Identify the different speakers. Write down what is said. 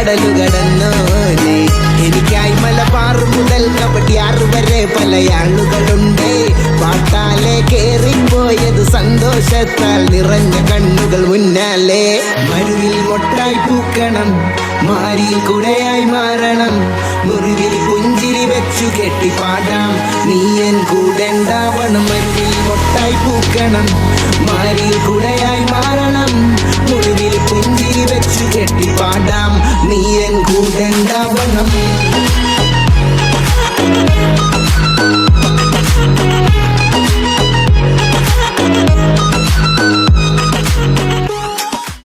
Speaker 1: കടലു കടന്നോനെ. എനിക്കായി മലബാർ മുതൽ കവടിയാറ് വരെ പല ആളുകളുണ്ട്. പാട്ടാലെ കേറിപ്പോയത് സന്തോഷത്താൽ നിറഞ്ഞ കണ്ണുകൾ മുന്നാലെ. മരുവിൽ മൊട്ടായി പൂക്കണം, മാരിയിൽ കുടയായി മാറണം, മുറിവിൽ പുഞ്ചിരി വെച്ചു കെട്ടി പാടാം, നീയൻ കൂടെ ഉണ്ടാവണം. മരുവിൽ മൊട്ടായി പൂക്കണം, മാരിയിൽ കുടയായി മാറണം, മുറിവിൽ പുഞ്ചിരി വെച്ചു കെട്ടി പാടാം, നീയൻ കൂടെ ഉണ്ടാവണം.